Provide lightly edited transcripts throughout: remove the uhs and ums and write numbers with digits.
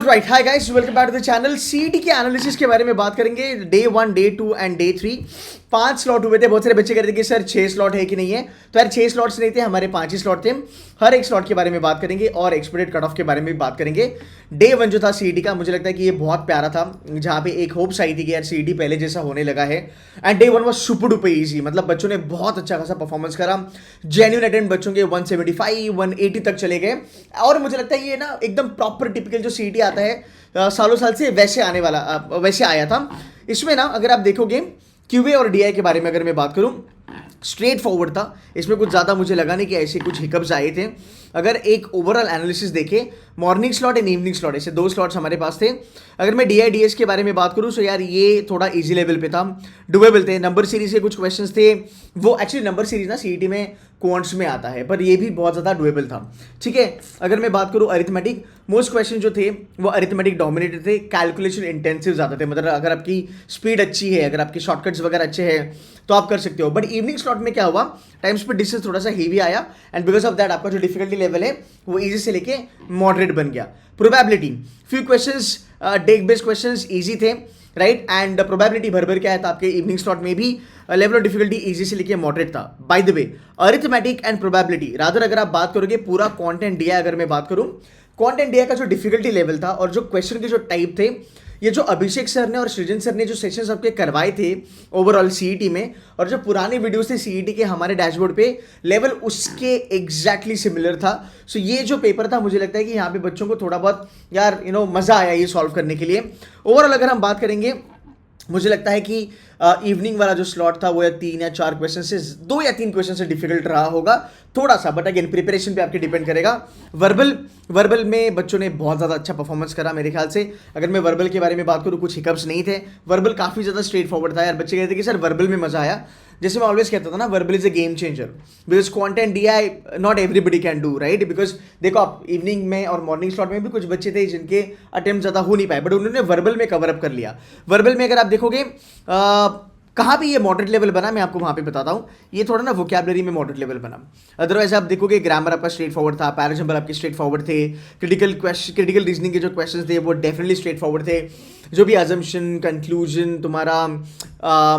Right, hi guys, welcome back to the channel. CET के analysis के बारे में बात करेंगे। Day 1, day 2 and day 3 5 slot हुए थे। बहुत सारे बच्चे कह रहे थे कि सर 6 स्लॉट है कि नहीं है। तो यार 6 स्लॉट्स नहीं थे, हमारे 5 ही स्लॉट थे। हर एक स्लॉट के बारे में बात करेंगे और एक्सपेक्टेड कट ऑफ के बारे में भी बात करेंगे। डे 1 जो था सीईटी का, मुझे लगता है कि ये बहुत प्यारा था, जहाँ पे एक होप्स आई थी कि यार सीईटी पहले जैसा होने लगा है। And day 1 was super duper easy, मतलब बच्चों ने बहुत अच्छा खासा परफॉर्मेंस करा। जेन्युइन अटेम्प्ट बच्चों के 175 180 तक चले गए। और मुझे लगता है ये ना एकदम प्रॉपर टिपिकल जो सीईटी आता है सालों साल से वैसे आने वाला वैसे आया था। इसमें ना अगर आप देखोगे क्यूए और डीआई के बारे में अगर मैं बात करूं, स्ट्रेट फॉरवर्ड था। इसमें कुछ ज़्यादा मुझे लगा नहीं कि ऐसे कुछ हिकअप्स आए थे। अगर एक ओवरऑल एनालिसिस देखें, morning slot and evening slot, ऐसे 2 स्लॉट्स हमारे पास थे। अगर मैं डीआई डीएस के बारे में बात करूं तो यार ये थोड़ा इजी लेवल पे था, डुएबल थे। नंबर सीरीज के कुछ क्वेश्चंस थे, वो एक्चुअली नंबर सीरीज ना सीईटी में क्वांट्स में आता है, पर ये भी बहुत ज़्यादा डुएबल था। ठीक है, अगर मैं बात करूं अरिथमेटिक, मोस्ट क्वेश्चन जो थे वो अरिथमेटिक डोमिनेटेड थे, कैलकुलेशन इंटेंसिव ज़्यादा थे। मतलब अगर आपकी स्पीड अच्छी है, अगर आपके शॉर्टकट्स वगैरह अच्छे हैं तो आप कर सकते हो। बट इवनिंग स्लॉट में क्या हुआ, टाइम स्पीड डिस्टेंस थोड़ा सा हेवी आया एंड बिकॉज ऑफ दैट आपका जो डिफिकल्टी लेवल है वो इजी से लेके मॉडरेट बन गया। Probability, few questions deck based questions easy थे, राइट। एंड प्रोबेबिलिटी भर के आया था आपके इवनिंग स्लॉट में भी। लेवल ऑफ डिफिकल्टी इजी से लेके मॉडरेट था। Bye the way, arithmetic and probability rather अगर आप बात करोगे पूरा कंटेंट दिया, अगर मैं बात करूं कंटेंट दिया का जो डिफिकल्टी लेवल था और जो क्वेश्चन के जो टाइप थे, ये जो अभिषेक सर ने और सृजन सर ने जो सेशंस आपके करवाए थे ओवरऑल सीईटी में, और जो पुराने वीडियोस थे सीईटी के हमारे डैशबोर्ड पे, लेवल उसके एग्जैक्टली सिमिलर था। सो ये जो पेपर था, मुझे लगता है कि यहाँ पे बच्चों को थोड़ा बहुत यार मज़ा आया ये सॉल्व करने के लिए। ओवरऑल अगर हम बात करेंगे, मुझे लगता है कि इवनिंग वाला जो स्लॉट था वो या 3 या 4 क्वेश्चन से 2 या 3 क्वेश्चन से डिफिकल्ट रहा होगा थोड़ा सा, बट अगेन प्रिपरेशन पे आपके डिपेंड करेगा। वर्बल में बच्चों ने बहुत ज़्यादा अच्छा परफॉर्मेंस करा मेरे ख्याल से। अगर मैं वर्बल के बारे में बात करूँ, कुछ हिकअप्स नहीं थे। वर्बल काफ़ी ज़्यादा स्ट्रेट फॉरवर्ड था यार। बच्चे कहते कि सर वर्बल में मज़ा आया। जैसे मैं ऑलवेज कहता था ना, verbal is a game changer, because content DI not everybody can do, right. Because देखो आप इवनिंग में और मॉर्निंग स्लॉट में भी कुछ बच्चे थे जिनके अटेम्प्ट ज़्यादा हो नहीं पाए, बट उन्होंने वर्बल में कवर अप कर लिया। वर्बल में अगर आप देखोगे कहाँ पे ये मॉडरेट लेवल बना, मैं आपको वहाँ पे बताता हूँ। ये थोड़ा ना वोकैबलरी में मॉडरेट लेवल बना। अदरवाइज आप देखोगे ग्रामर आपका स्ट्रेट फॉरवर्ड था, पैराजम्बल आपके स्ट्रेट फॉरवर्ड थे, क्रिटिकल रीजनिंग के जो क्वेश्चंस थे वो डेफिनेटली स्ट्रेट फॉरवर्ड थे। जो भी अजम्पशन, कंक्लूजन तुम्हारा,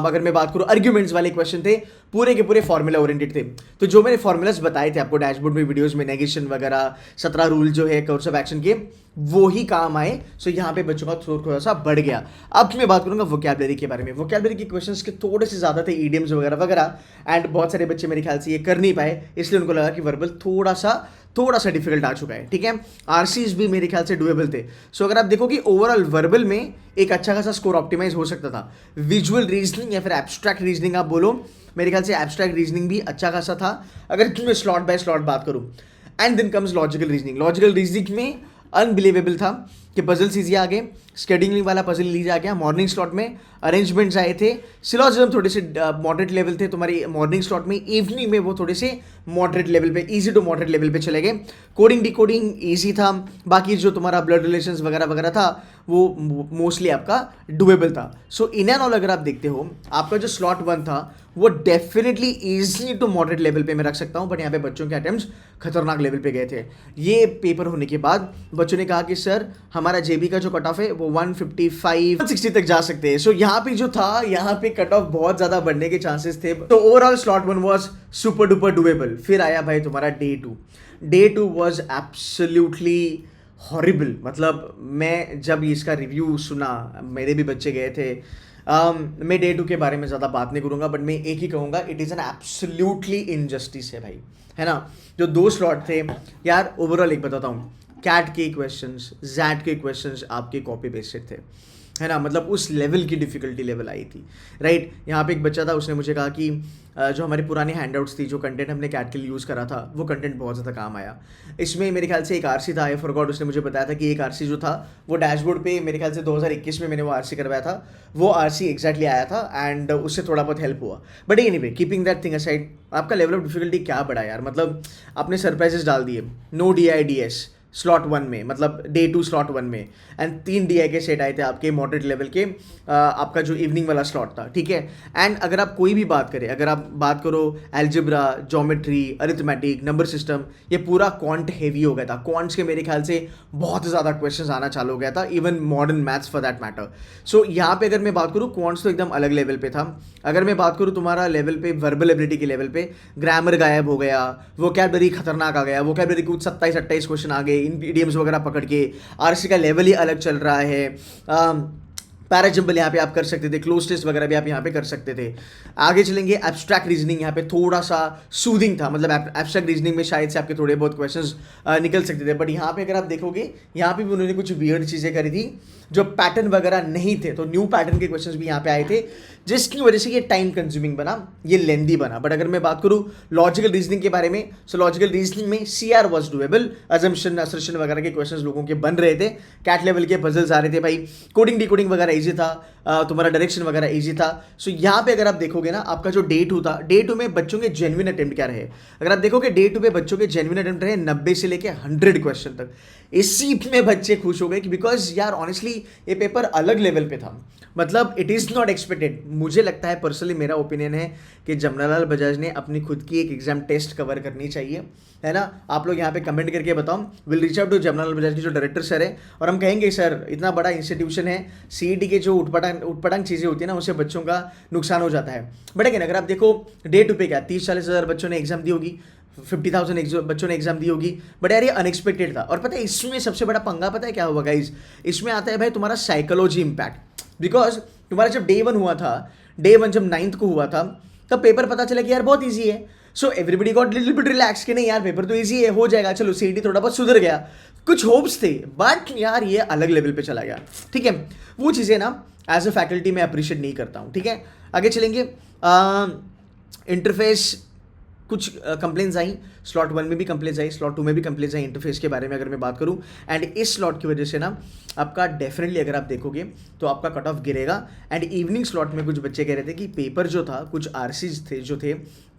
अगर मैं बात करूँ आर्ग्यूमेंट्स वाले क्वेश्चन थे, पूरे के पूरे फॉर्मूला ओरिएंटेड थे। तो जो मैंने फॉर्मूलाज बताए थे आपको डैशबोर्ड में, वीडियोस में, नेगेशन वगैरह 17 रूल जो है कोर्स ऑफ एक्शन के, वो ही काम आए। सो यहाँ पे बच्चों का थोड़ा सा बढ़ गया। अब मैं बात करूँगा वोकैबलरी के बारे में। वोकैबलरी के क्वेश्चंस के थोड़े से ज़्यादा थे, ईडियम्स वगैरह वगैरह, एंड बहुत सारे बच्चे मेरे ख्याल से ये कर नहीं पाए, इसलिए उनको लगा कि वर्बल थोड़ा सा डिफिकल्ट आ चुका है। ठीक है, आरसीज भी मेरे ख्याल से डुएबल थे। सो अगर आप देखो कि ओवरऑल वर्बल में एक अच्छा खासा स्कोर ऑप्टिमाइज हो सकता था। विजुअल रीजनिंग या फिर एब्स्ट्रैक्ट रीजनिंग आप बोलो, मेरे ख्याल से एब्स्ट्रैक्ट रीजनिंग भी अच्छा खासा था अगर मैं स्लॉट बाय स्लॉट बात करूँ। And then comes logical reasoning. Logical reasoning में अनबिलीवेबल था कि पजल्स ईजी आ गए, स्केड्यूलिंग वाला पजल लीज आ गया। मॉर्निंग स्लॉट में अरेंजमेंट्स आए थे, सिलोजिज्म थोड़े से मॉडरेट लेवल थे तुम्हारी मॉर्निंग स्लॉट में। इवनिंग में वो थोड़े से मॉडरेट लेवल पे, इजी टू मॉडरेट लेवल पे चले गए। कोडिंग डिकोडिंग इजी था, बाकी जो तुम्हारा ब्लड रिलेशंस वगैरह वगैरह था वो मोस्टली आपका डुएबल था। सो इन एंड ऑल अगर आप देखते हो, आपका जो स्लॉट 1 था वो definitely easy to moderate level पे मैं रख सकता हूँ, बट यहाँ पे बच्चों के अटेम्प्ट्स खतरनाक लेवल पे गए थे। ये पेपर होने के बाद बच्चों ने कहा कि सर हमारा जेबी का जो कट ऑफ है वो 155 160 तक जा सकते हैं। सो यहाँ पे जो था, यहाँ पे कट ऑफ बहुत ज्यादा बढ़ने के चांसेस थे। तो overall slot 1 was super duper doable. फिर आया भाई तुम्हारा day 2। Day 2 was absolutely horrible. मतलब मैं जब इसका रिव्यू सुना, मेरे भी बच्चे गए थे। मैं डे 2 के बारे में ज़्यादा बात नहीं करूँगा, बट मैं एक ही कहूँगा, it is an absolutely injustice है भाई, है ना। जो 2 स्लॉट थे यार, ओवरऑल एक बताता हूँ, कैट के क्वेश्चंस, जैट के क्वेश्चंस आपके कॉपी बेस्ड थे, है ना। मतलब उस लेवल की डिफिकल्टी लेवल आई थी, राइट। यहाँ पे एक बच्चा था, उसने मुझे कहा कि जो हमारी पुरानी हैंडआउट्स थी, जो कंटेंट हमने कैट के लिए यूज़ करा था, वो कंटेंट बहुत ज़्यादा काम आया। इसमें मेरे ख्याल से एक आरसी था, आई फॉरगॉट, उसने मुझे बताया था कि एक आरसी जो था वो डैशबोर्ड पे मेरे ख्याल से 2021 में मैंने वो आरसी करवाया था, वो आरसी एग्जैक्टली आया था एंड उससे थोड़ा बहुत हेल्प हुआ। But anyway, keeping that thing aside, आपका लेवल ऑफ डिफिकल्टी क्या बढ़ा यार। मतलब आपने सरप्राइजेस डाल दिए, नो DI DS, स्लॉट 1 में, मतलब डे 2 स्लॉट 1 में, एंड 3 DI के सेट आए थे आपके मॉडरेट लेवल के, आपका जो इवनिंग वाला स्लॉट था, ठीक है। एंड अगर आप कोई भी बात करें, अगर आप बात करो algebra, geometry, arithmetic, number system, ये पूरा क्वांट हेवी हो गया था। क्वांट्स के मेरे ख्याल से बहुत ज़्यादा क्वेश्चंस आना चालू हो गया था, even modern maths for that matter. So यहाँ पे अगर मैं बात करूँ, क्वांट्स तो एकदम अलग लेवल पे था। अगर मैं बात करूँ तुम्हारा लेवल पे, वर्बल एबिलिटी के लेवल पे, ग्रामर गायब हो गया, वोकैबुलरी खतरनाक आ गया, वोकैबुलरी कुछ 27-28 क्वेश्चन आ गए इडियम्स वगैरह पकड़ के। आरसी का लेवल ही अलग चल रहा है। पैराजम्बल यहाँ पे आप कर सकते थे, क्लोज टेस्ट वगैरह भी आप यहाँ पे कर सकते थे। आगे चलेंगे, एब्स्ट्रैक्ट रीजनिंग यहाँ पे थोड़ा सा सूदिंग था, मतलब एब्स्ट्रैक्ट रीजनिंग में शायद से आपके थोड़े बहुत क्वेश्चंस निकल सकते थे, बट यहाँ पे अगर आप देखोगे, यहाँ पे भी उन्होंने कुछ वियर्ड चीज़ें करी थी जो पैटर्न वगैरह नहीं थे, तो न्यू पैटर्न के क्वेश्चंस भी यहाँ पे आए थे, जिसकी वजह से ये टाइम कंज्यूमिंग बना, ये लेंदी बना। बट अगर मैं बात करूँ लॉजिकल रीजनिंग के बारे में, सो लॉजिकल रीजनिंग में CR was doable, assumption assertion वगैरह के क्वेश्चंस लोगों के बन रहे थे, कैट लेवल के पजल्स आ रहे थे भाई, कोडिंग डिकोडिंग वगैरह ईजी था, तुम्हारा डायरेक्शन वगैरह ईजी था। सो यहाँ पे अगर आप देखोगे ना, आपका जो डे 2 था, डे 2 में बच्चों के जेन्युइन अटेम्प्ट क्या रहे, अगर आप देखोगे डे 2 पे बच्चों के जेन्युइन अटेम्प्ट रहे 90 से लेके 100 क्वेश्चन तक। इसी में बच्चे खुश हो गए कि बिकॉज यार ऑनेस्टली ये पेपर अलग लेवल पे था, मतलब इट इज़ नॉट एक्सपेक्टेड। मुझे लगता है पर्सनली, मेरा ओपिनियन है कि जमनालाल बजाज ने अपनी खुद की एक एग्जाम टेस्ट कवर करनी चाहिए, है ना। आप लोग यहाँ पे कमेंट करके बताओ, will reach out to Jamnalal Bajaj के जो डायरेक्टर सर है, और हम कहेंगे सर इतना बड़ा इंस्टीट्यूशन है, CET के जो उटपटांग चीज़ें होती है ना, उससे बच्चों का नुकसान हो जाता है। बट अगेन अगर आप देखो डे 2 पे क्या 30-40 हज़ार बच्चों ने एग्जाम दी होगी, 50,000 बच्चों ने एग्जाम दी होगी, बट यार ये अनएक्सपेक्टेड था। और पता है इसमें सबसे बड़ा पंगा पता है क्या हुआ गाइज, इसमें आता है भाई तुम्हारा साइकोलॉजी इम्पैक्ट। बिकॉज तुम्हारा जब डे 1 हुआ था, डे 1 जब 9th को हुआ था, तब पेपर पता चला कि यार बहुत ईजी है। So everybody got little bit relax कि नहीं यार पेपर तो ईजी है, हो जाएगा, चलो CET थोड़ा बहुत सुधर गया, कुछ होप्स थे, बट यार ये अलग लेवल पे चला गया, ठीक है। वो चीज़ें ना एज अ फैकल्टी मैं अप्रिशिएट नहीं करता हूँ, ठीक है। आगे चलेंगे, इंटरफेस कुछ कंप्लेंट्स आई, स्लॉट 1 में भी कंप्लेंट्स आई, स्लॉट 2 में भी कंप्लेंट्स आई इंटरफेस के बारे में अगर मैं बात करूं। एंड इस स्लॉट की वजह से ना आपका डेफिनेटली अगर आप देखोगे तो आपका कट ऑफ गिरेगा। एंड इवनिंग स्लॉट में कुछ बच्चे कह रहे थे कि पेपर जो था, कुछ RCs थे जो थे,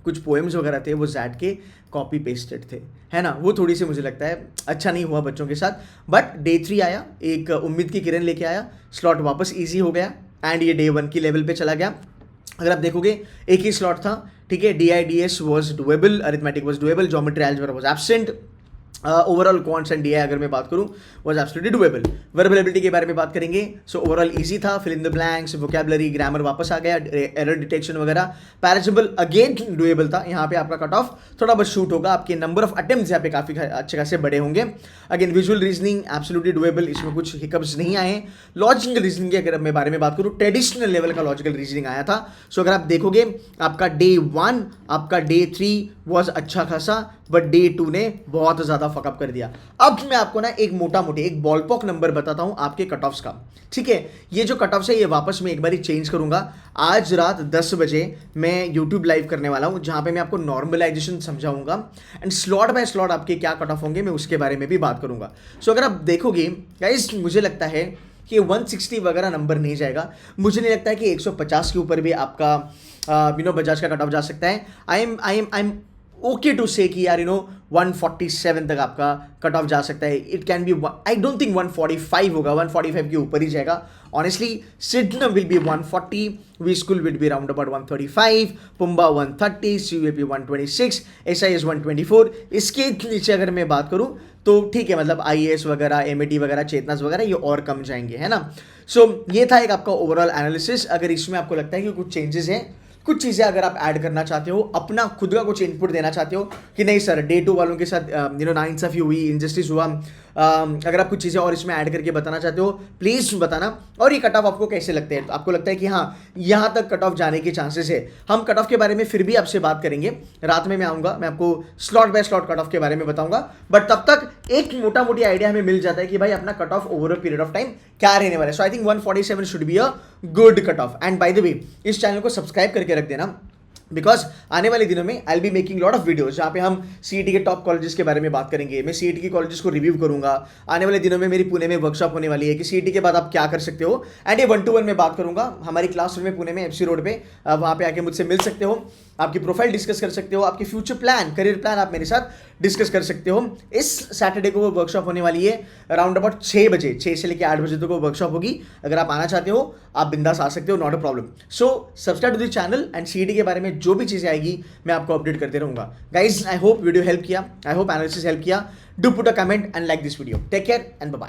कुछ पोएम्स वगैरह थे, वो ZAT के कॉपी पेस्टेड थे, है ना। वो थोड़ी सी मुझे लगता है अच्छा नहीं हुआ बच्चों के साथ। बट डे 3 आया, एक उम्मीद की किरण लेके आया, स्लॉट वापस ईजी हो गया, एंड ये डे 1 की लेवल पे चला गया। अगर आप देखोगे एक ही स्लॉट था, ठीक है, DIDS was doable, arithmetic was doable, geometry algebra was absent, overall quants and DI अगर मैं बात करूं was absolutely doable. Verbal ability के बारे में बात करेंगे, सो ओवरऑल इजी था, fill in the blanks, vocabulary, grammar वापस आ गया, एरर डिटेक्शन वगैरह, पैराजम्बल अगेन डुएबल था। यहाँ पे आपका कट ऑफ थोड़ा बहुत शूट होगा, आपके नंबर ऑफ अटेम्प्ट्स यहाँ पे काफ़ी अच्छे खासे बड़े होंगे। Again visual reasoning absolutely doable, इसमें कुछ हिकअप्स नहीं आए। लॉजिकल रीजनिंग के अगर मैं बारे में बात करूँ, ट्रेडिशनल लेवल का लॉजिकल रीजनिंग आया था। सो अगर आप देखोगे आपका डे 1, आपका डे 3 वॉज अच्छा खासा, बट डे 2 ने बहुत ज़्यादा फकअप कर दिया। अब मैं आपको ना एक मोटा मोटी एक बॉलपॉक नंबर बताता हूं आपके कट ऑफ्स का, ठीक है। ये जो कट ऑफ्स है ये वापस मैं एक बार चेंज करूंगा। आज रात 10 बजे मैं यूट्यूब लाइव करने वाला हूं, जहां पे मैं आपको नॉर्मलाइजेशन समझाऊंगा, एंड स्लॉट बाय स्लॉट आपके क्या कट ऑफ होंगे मैं उसके बारे में भी बात करूंगा। सो अगर आप देखोगे गाइस, मुझे लगता है कि 160 वगैरह नंबर नहीं जाएगा, मुझे नहीं लगता है कि 150 के ऊपर भी आपका बजाज का कट ऑफ जा सकता है। आई एम ओके टू से कि यार 147 तक आपका कट ऑफ जा सकता है। It can be, I don't think 145 होगा, 145 के ऊपर ही जाएगा। Honestly Sydenham will be 140, we school will be round about 135, PUMBA 130, CUAP 126, SIS 124। इसके नीचे अगर मैं बात करूं तो ठीक है, मतलब IAS वगैरह, MAT वगैरह, चेतनास वगैरह ये और कम जाएंगे, है ना। सो ये था एक आपका ओवरऑल एनालिसिस। अगर इसमें आपको लगता है कि कुछ चेंजेस हैं, कुछ चीज़ें अगर आप ऐड करना चाहते हो, अपना खुद का कुछ इनपुट देना चाहते हो कि नहीं सर डे 2 वालों के साथ नाइंसाफ़ी हुई, इनजस्टिस हुआ, अगर आप कुछ चीज़ें और इसमें ऐड करके बताना चाहते हो प्लीज़ बताना। और ये कट ऑफ आपको कैसे लगते हैं, तो आपको लगता है कि हाँ यहाँ तक कट ऑफ जाने के चांसेस है, हम कट ऑफ के बारे में फिर भी आपसे बात करेंगे। रात में मैं आऊँगा, मैं आपको slot by slot cut off के बारे में बताऊँगा, बट तब तक एक मोटा मोटी आइडिया हमें मिल जाता है कि भाई अपना cut off over a period of time क्या रहने वाला है। So I think 147 should be a good cut off. And by the way इस चैनल को सब्सक्राइब करके रख देना, बिकॉज आने वाले दिनों में I be making lot of videos जहाँ पे हम सीईटी के टॉप कॉलेजेस के बारे में बात करेंगे। मैं सीईटी के कॉलेजेस को रिव्यू करूंगा। आने वाले दिनों में मेरी पुणे में वर्कशॉप होने वाली है कि सीईटी के बाद आप क्या कर सकते हो, एंड ये 1-to-1 में बात करूंगा हमारी क्लासरूम में पुणे में एफसी रोड पे। वहाँ पे आके मुझसे मिल सकते हो, आपकी प्रोफाइल डिस्कस कर सकते हो, आपकी फ्यूचर प्लान, करियर प्लान आप मेरे साथ डिस्कस कर सकते हो। इस सैटरडे को वो वर्कशॉप होने वाली है अराउंड अबाउट 6 बजे, 6 से लेकर 8 बजे तक वो वर्कशॉप होगी। अगर आप आना चाहते हो आप बिंदास आ सकते हो, not a problem. So subscribe to the channel and CET के बारे में जो भी चीज़ें आएगी मैं आपको अपडेट करते रहूंगा। Guys I hope video help किया, आई होप एनालिसिस हेल्प किया। Do put a comment and like this video. Take care and bye.